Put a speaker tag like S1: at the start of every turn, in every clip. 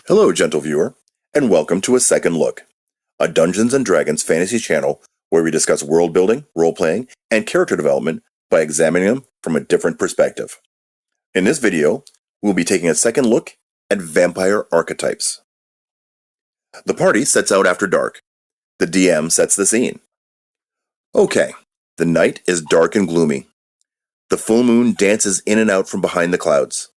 S1: Hello, gentle viewer, and welcome to A Second Look, a Dungeons & Dragons fantasy channel where we discuss world building, role-playing, and character development by examining them from a different perspective. In this video, we'll be taking a second look at vampire archetypes. The party sets out after dark. The DM sets the scene. Okay, the night is dark and gloomy. The full moon dances in and out from behind the clouds.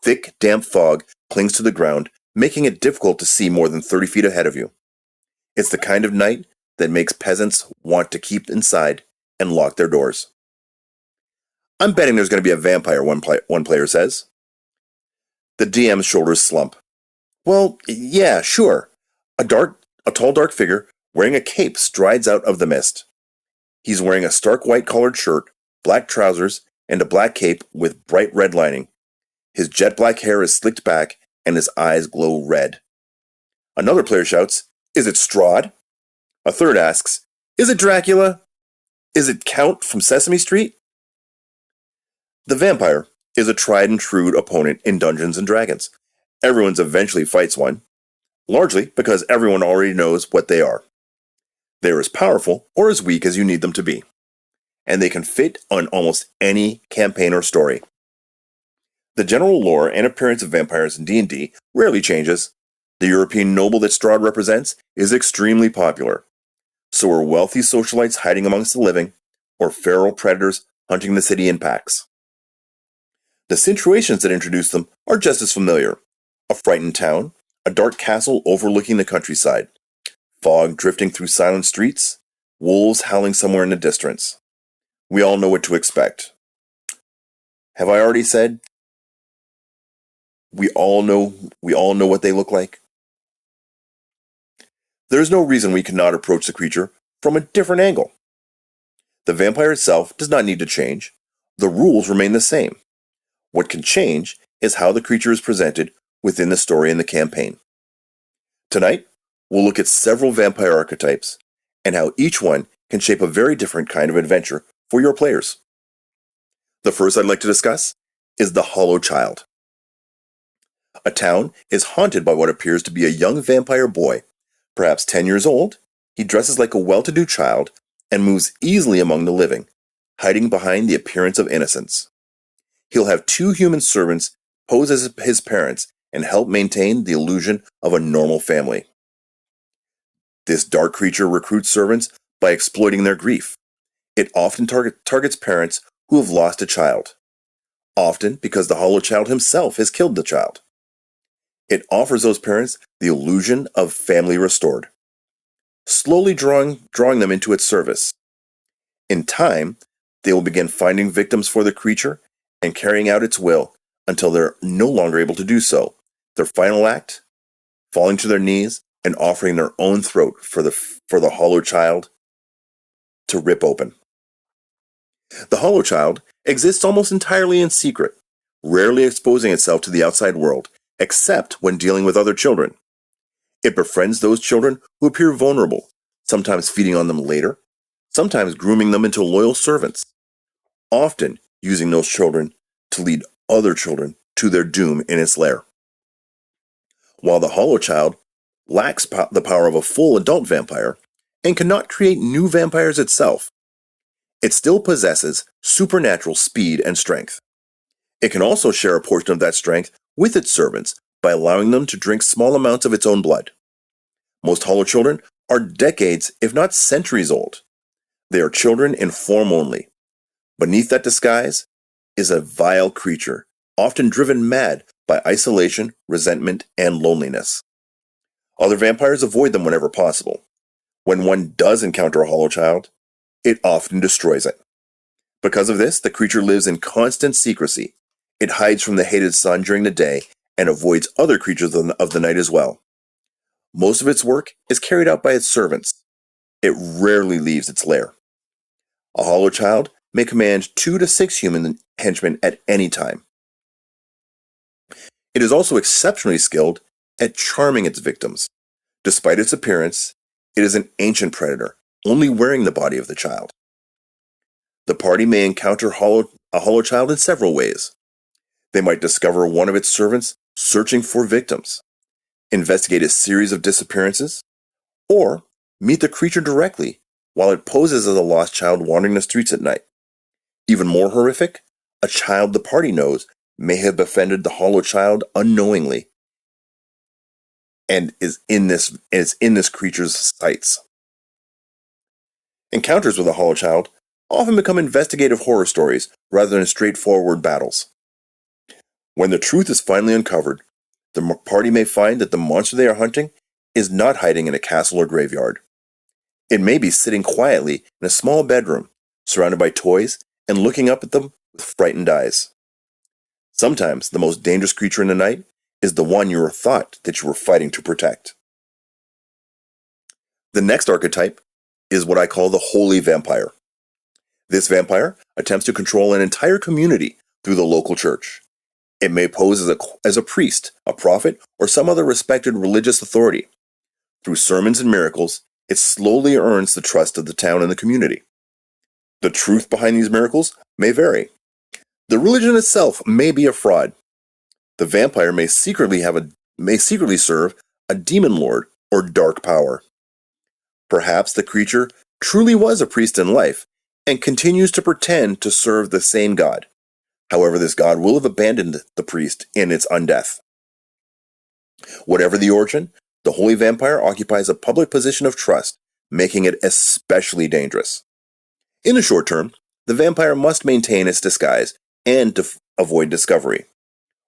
S1: Thick, damp fog clings to the ground, making it difficult to see more than 30 feet ahead of you. It's the kind of night that makes peasants want to keep inside and lock their doors. I'm betting there's going to be a vampire, one player says. The DM's shoulders slump. Well, yeah, sure. A tall dark figure wearing a cape strides out of the mist. He's wearing a stark white collared shirt, black trousers, and a black cape with bright red lining. His jet black hair is slicked back and his eyes glow red. Another player shouts, "Is it Strahd?" A third asks, "Is it Dracula? Is it Count from Sesame Street?" The vampire is a tried and true opponent in Dungeons & Dragons. Everyone eventually fights one, largely because everyone already knows what they are. They're as powerful or as weak as you need them to be, and they can fit on almost any campaign or story. The general lore and appearance of vampires in D&D rarely changes. The European noble that Strahd represents is extremely popular. So are wealthy socialites hiding amongst the living, or feral predators hunting the city in packs. The situations that introduce them are just as familiar. A frightened town, a dark castle overlooking the countryside, fog drifting through silent streets, wolves howling somewhere in the distance. We all know what to expect. Have I already said we all know what they look like? There's no reason we cannot approach the creature from a different angle. The vampire itself does not need to change. The rules remain the same. What can change is how the creature is presented within the story and the campaign. Tonight, we'll look at several vampire archetypes and how each one can shape a very different kind of adventure for your players. The first I'd like to discuss is the Hollow Child. A town is haunted by what appears to be a young vampire boy. Perhaps 10 years old, he dresses like a well-to-do child and moves easily among the living, hiding behind the appearance of innocence. He'll have 2 human servants pose as his parents and help maintain the illusion of a normal family. This dark creature recruits servants by exploiting their grief. It often targets parents who have lost a child, often because the Hollow Child himself has killed the child. It offers those parents the illusion of family restored, slowly drawing them into its service. In time, they will begin finding victims for the creature and carrying out its will until they're no longer able to do so. Their final act, falling to their knees and offering their own throat for the Hollow Child to rip open. The Hollow Child exists almost entirely in secret, rarely exposing itself to the outside world, except when dealing with other children. It befriends those children who appear vulnerable, sometimes feeding on them later, sometimes grooming them into loyal servants, often using those children to lead other children to their doom in its lair. While the Hollow Child lacks the power of a full adult vampire and cannot create new vampires itself, it still possesses supernatural speed and strength. It can also share a portion of that strength with its servants by allowing them to drink small amounts of its own blood. Most Hollow children are decades, if not centuries old. They are children in form only. Beneath that disguise is a vile creature, often driven mad by isolation, resentment, and loneliness. Other vampires avoid them whenever possible. When one does encounter a Hollow Child, it often destroys it. Because of this, the creature lives in constant secrecy. It hides from the hated sun during the day and avoids other creatures of the night as well. Most of its work is carried out by its servants. It rarely leaves its lair. A Hollow Child may command 2 to 6 human henchmen at any time. It is also exceptionally skilled at charming its victims. Despite its appearance, it is an ancient predator, only wearing the body of the child. The party may encounter a Hollow Child in several ways. They might discover one of its servants searching for victims. investigate a series of disappearances, or meet the creature directly while it poses as a lost child wandering the streets at night. Even more horrific, a child the party knows may have befriended the hollow child unknowingly and is in this creature's sights. Encounters with a hollow child often become investigative horror stories rather than straightforward battles. When the truth is finally uncovered, the party may find that the monster they are hunting is not hiding in a castle or graveyard. It may be sitting quietly in a small bedroom, surrounded by toys and looking up at them with frightened eyes. Sometimes the most dangerous creature in the night is the one you thought that you were fighting to protect. The next archetype is what I call the holy vampire. This vampire attempts to control an entire community through the local church. It may pose as a priest, a prophet, or some other respected religious authority. Through sermons and miracles, it slowly earns the trust of the town and the community. The truth behind these miracles may vary. The religion itself may be a fraud. The vampire may secretly serve a demon lord or dark power. Perhaps the creature truly was a priest in life and continues to pretend to serve the same god. However, this god will have abandoned the priest in its undeath. Whatever the origin, the holy vampire occupies a public position of trust, making it especially dangerous. In the short term, the vampire must maintain its disguise and avoid discovery.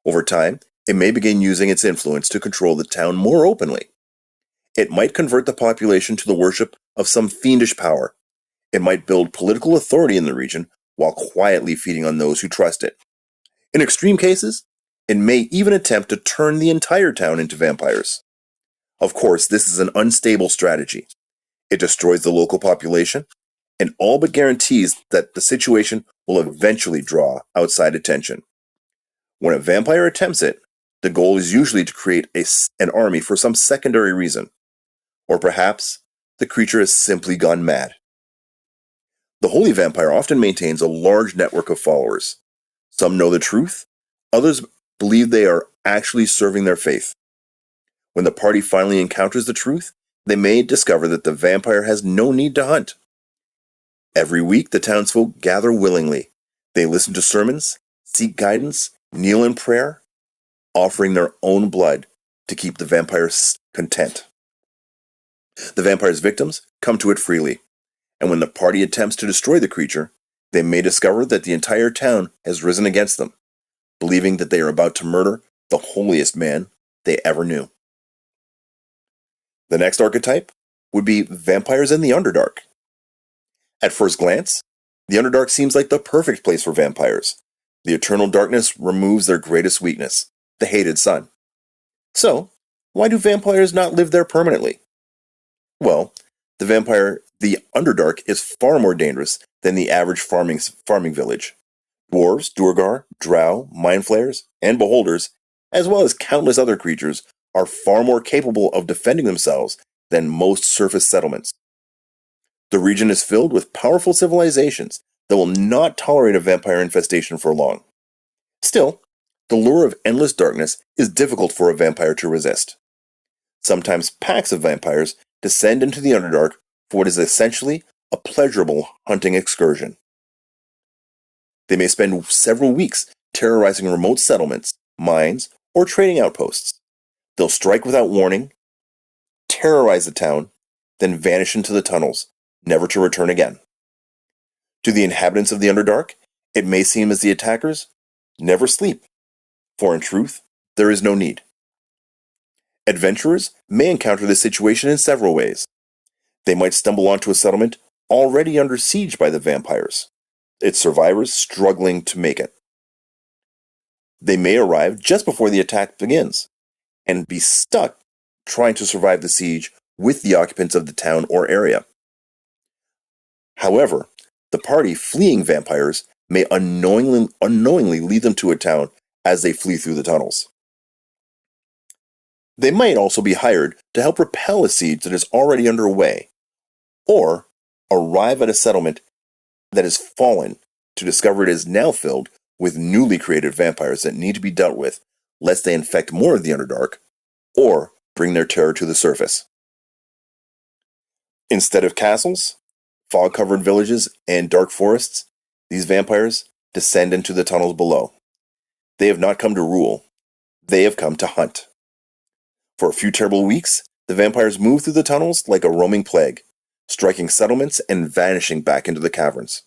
S1: Over time, it may begin using its influence to control the town more openly. It might convert the population to the worship of some fiendish power. It might build political authority in the region while quietly feeding on those who trust it. In extreme cases, it may even attempt to turn the entire town into vampires. Of course, this is an unstable strategy. It destroys the local population and all but guarantees that the situation will eventually draw outside attention. When a vampire attempts it, the goal is usually to create an army for some secondary reason. Or perhaps the creature has simply gone mad. The holy vampire often maintains a large network of followers. Some know the truth, others believe they are actually serving their faith. When the party finally encounters the truth, they may discover that the vampire has no need to hunt. Every week, the townsfolk gather willingly. They listen to sermons, seek guidance, kneel in prayer, offering their own blood to keep the vampire content. The vampire's victims come to it freely, and when the party attempts to destroy the creature, they may discover that the entire town has risen against them, believing that they are about to murder the holiest man they ever knew. The next archetype would be vampires in the Underdark. At first glance, the Underdark seems like the perfect place for vampires. The eternal darkness removes their greatest weakness, the hated sun. So, why do vampires not live there permanently? Well, the Underdark is far more dangerous than the average farming village. Dwarves, Duergar, Drow, Mind Flayers, and Beholders, as well as countless other creatures, are far more capable of defending themselves than most surface settlements. The region is filled with powerful civilizations that will not tolerate a vampire infestation for long. Still, the lure of endless darkness is difficult for a vampire to resist. Sometimes packs of vampires descend into the Underdark for what is essentially a pleasurable hunting excursion. They may spend several weeks terrorizing remote settlements, mines, or trading outposts. They'll strike without warning, terrorize the town, then vanish into the tunnels, never to return again. To the inhabitants of the Underdark, it may seem as the attackers never sleep, for in truth, there is no need. Adventurers may encounter this situation in several ways. They might stumble onto a settlement already under siege by the vampires, its survivors struggling to make it. They may arrive just before the attack begins, and be stuck trying to survive the siege with the occupants of the town or area. However, the party fleeing vampires may unknowingly lead them to a town as they flee through the tunnels. They might also be hired to help repel a siege that is already underway, or arrive at a settlement that has fallen to discover it is now filled with newly created vampires that need to be dealt with lest they infect more of the Underdark, or bring their terror to the surface. Instead of castles, fog-covered villages, and dark forests, these vampires descend into the tunnels below. They have not come to rule. They have come to hunt. For a few terrible weeks, the vampires move through the tunnels like a roaming plague, striking settlements and vanishing back into the caverns.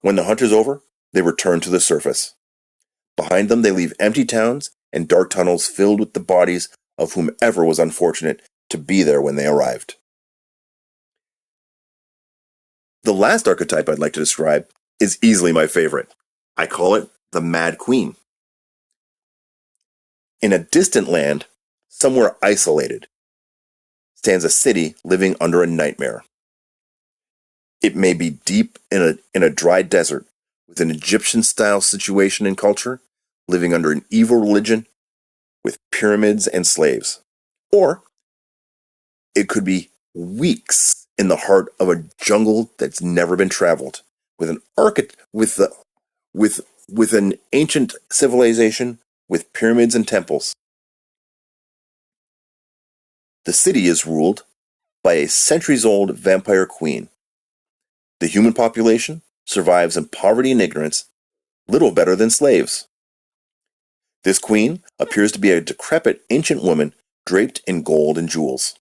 S1: When the hunt is over, they return to the surface. Behind them, they leave empty towns and dark tunnels filled with the bodies of whomever was unfortunate to be there when they arrived. The last archetype I'd like to describe is easily my favorite. I call it the Mad Queen. In a distant land, somewhere isolated, stands a city living under a nightmare. It may be deep in a dry desert with an Egyptian-style situation and culture, living under an evil religion with pyramids and slaves. Or it could be weeks in the heart of a jungle that's never been traveled, with an ancient civilization with pyramids and temples. The city is ruled by a centuries-old vampire queen. The human population survives in poverty and ignorance, little better than slaves. This queen appears to be a decrepit ancient woman draped in gold and jewels.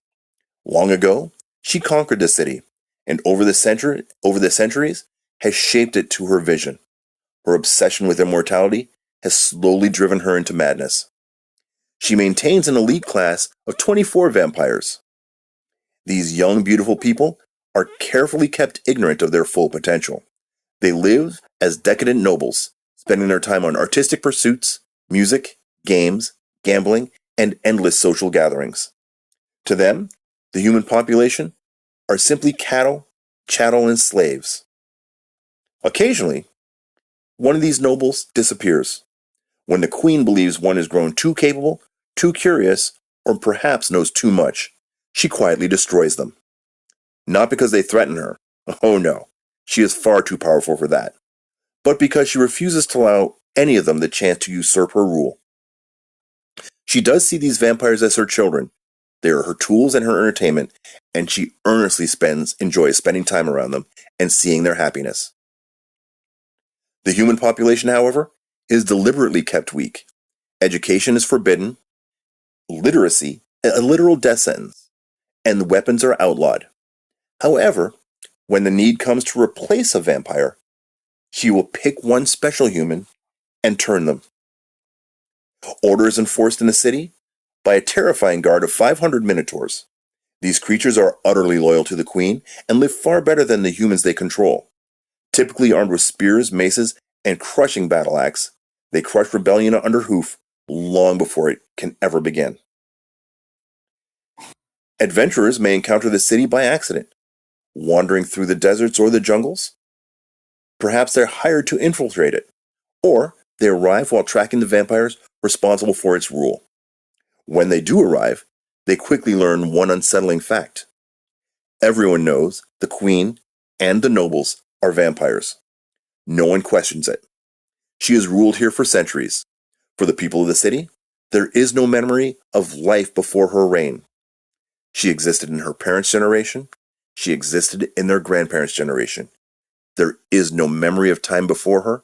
S1: Long ago, she conquered the city, and over the centuries, has shaped it to her vision. Her obsession with immortality has slowly driven her into madness. She maintains an elite class of 24 vampires. These young, beautiful people are carefully kept ignorant of their full potential. They live as decadent nobles, spending their time on artistic pursuits, music, games, gambling, and endless social gatherings. To them, the human population are simply cattle, chattel, and slaves. Occasionally, one of these nobles disappears. When the queen believes one has grown too capable, too curious, or perhaps knows too much, she quietly destroys them. Not because they threaten her. Oh no, she is far too powerful for that. But because she refuses to allow any of them the chance to usurp her rule. She does see these vampires as her children. They are her tools and her entertainment, and she earnestly enjoys spending time around them and seeing their happiness. The human population, however, is deliberately kept weak. Education is forbidden, literacy, a literal death sentence, and weapons are outlawed. However, when the need comes to replace a vampire, she will pick one special human and turn them. Order is enforced in the city by a terrifying guard of 500 minotaurs. These creatures are utterly loyal to the queen and live far better than the humans they control. Typically armed with spears, maces, and crushing battle axe, they crush rebellion under hoof long before it can ever begin. Adventurers may encounter the city by accident, wandering through the deserts or the jungles. Perhaps they're hired to infiltrate it, or they arrive while tracking the vampires responsible for its rule. When they do arrive, they quickly learn one unsettling fact. Everyone knows the queen and the nobles are vampires. No one questions it. She has ruled here for centuries. For the people of the city, there is no memory of life before her reign. She existed in her parents' generation. She existed in their grandparents' generation. There is no memory of time before her,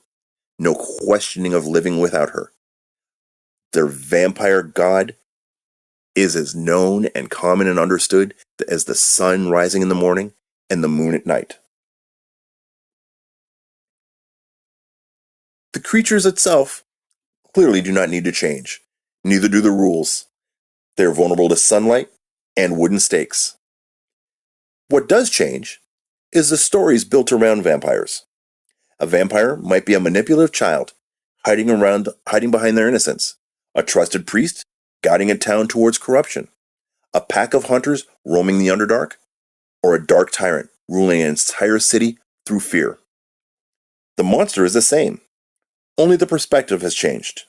S1: no questioning of living without her. Their vampire god is as known and common and understood as the sun rising in the morning and the moon at night. The creatures itself clearly do not need to change. Neither do the rules. They are vulnerable to sunlight and wooden stakes. What does change is the stories built around vampires. A vampire might be a manipulative child, hiding behind their innocence, a trusted priest guiding a town towards corruption, a pack of hunters roaming the Underdark, or a dark tyrant ruling an entire city through fear. The monster is the same, only the perspective has changed.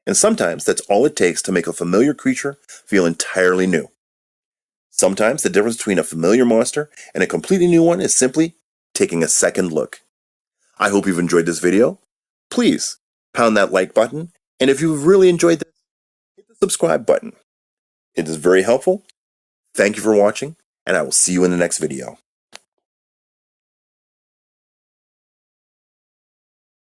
S1: And sometimes that's all it takes to make a familiar creature feel entirely new. Sometimes the difference between a familiar monster and a completely new one is simply taking a second look. I hope you've enjoyed this video. Please pound that like button, and if you've really enjoyed this, hit the subscribe button. It is very helpful. Thank you for watching, and I will see you in the next video.